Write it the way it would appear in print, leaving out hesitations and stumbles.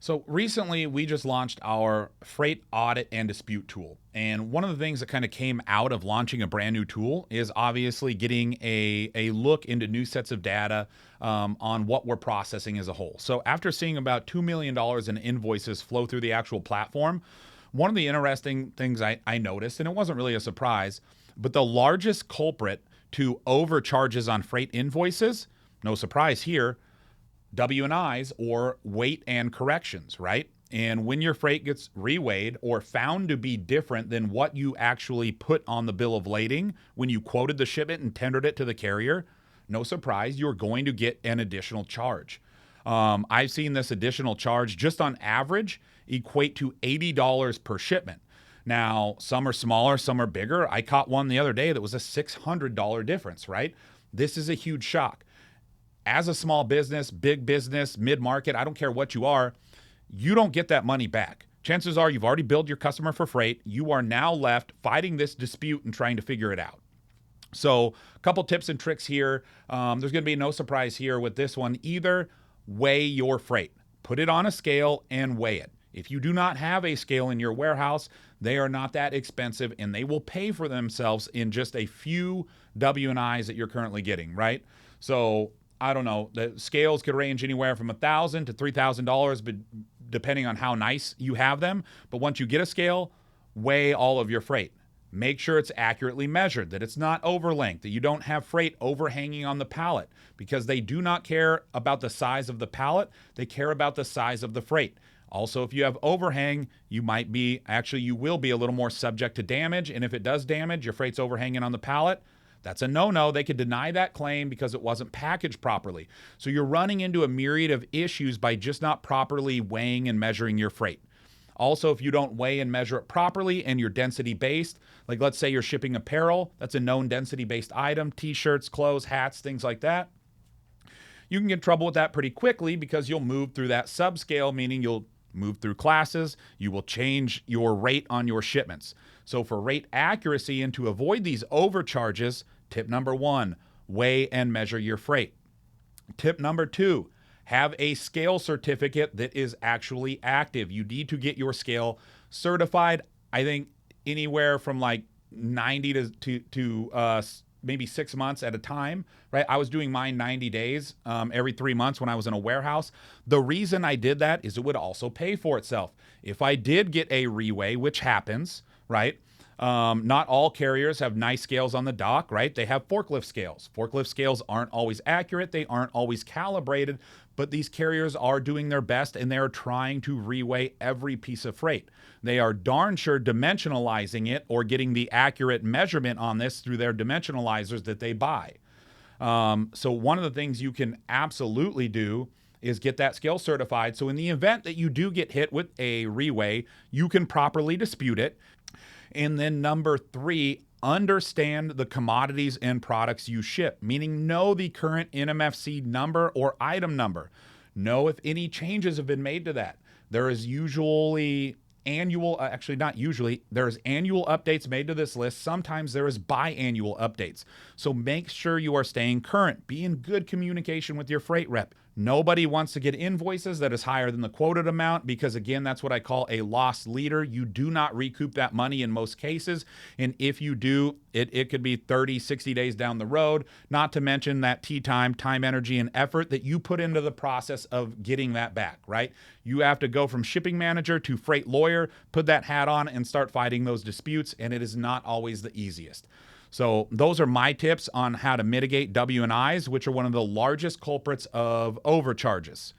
So recently, we just launched our freight audit and dispute tool. And one of the things that kind of came out of launching a brand new tool is obviously getting a look into new sets of data on what we're processing as a whole. So after seeing about $2 million in invoices flow through the actual platform, one of the interesting things I noticed, and it wasn't really a surprise, but the largest culprit to overcharges on freight invoices, no surprise here, W&Is or weight and corrections, right? And when your freight gets reweighed or found to be different than what you actually put on the bill of lading when you quoted the shipment and tendered it to the carrier, no surprise, you're going to get an additional charge. I've seen this additional charge just on average equate to $80 per shipment. Now, some are smaller, some are bigger. I caught one the other day that was a $600 difference, right? This is a huge shock. As a small business, big business, mid-market, I don't care what you are, you don't get that money back. Chances are you've already billed your customer for freight. You are now left fighting this dispute and trying to figure it out. So a couple tips and tricks here. There's going to be no surprise here with this one either. Weigh your freight. Put it on a scale and weigh it. If you do not have a scale in your warehouse, they are not that expensive and they will pay for themselves in just a few W&Is that you're currently getting, right? So I don't know. The scales could range anywhere from $1,000 to $3,000, but depending on how nice you have them. But once you get a scale, weigh all of your freight. Make sure it's accurately measured, that it's not overlength, that you don't have freight overhanging on the pallet, because they do not care about the size of the pallet. They care about the size of the freight. Also, if you have overhang, you will be a little more subject to damage. And if it does damage, your freight's overhanging on the pallet, that's a no-no. They could deny that claim because it wasn't packaged properly. So you're running into a myriad of issues by just not properly weighing and measuring your freight. Also, if you don't weigh and measure it properly and you're density-based, like let's say you're shipping apparel, that's a known density-based item, t-shirts, clothes, hats, things like that, you can get in trouble with that pretty quickly because you'll move through that subscale, meaning you'll move through classes, you will change your rate on your shipments. So for rate accuracy and to avoid these overcharges, tip number 1, weigh and measure your freight. Tip number 2, have a scale certificate that is actually active. You need to get your scale certified, I think anywhere from like 90 to maybe 6 months at a time, right? I was doing mine 90 days every 3 months when I was in a warehouse. The reason I did that is it would also pay for itself. If I did get a reweigh, which happens, right? Not all carriers have nice scales on the dock, right? They have forklift scales. Forklift scales aren't always accurate. They aren't always calibrated, but these carriers are doing their best and they're trying to reweigh every piece of freight. They are darn sure dimensionalizing it or getting the accurate measurement on this through their dimensionalizers that they buy. So one of the things you can absolutely do is get that scale certified. So in the event that you do get hit with a reweigh, you can properly dispute it. And then number 3, understand the commodities and products you ship, meaning know the current NMFC number or item number. Know if any changes have been made to that. There is usually there's annual updates made to this list. Sometimes there is biannual updates. So make sure you are staying current. Be in good communication with your freight rep. Nobody wants to get invoices that is higher than the quoted amount because, again, that's what I call a lost leader. You do not recoup that money in most cases. And if you do, it could be 30, 60 days down the road, not to mention that time, energy, and effort that you put into the process of getting that back, right? You have to go from shipping manager to freight lawyer, put that hat on, and start fighting those disputes, and it is not always the easiest. So those are my tips on how to mitigate W&Is, which are one of the largest culprits of overcharges.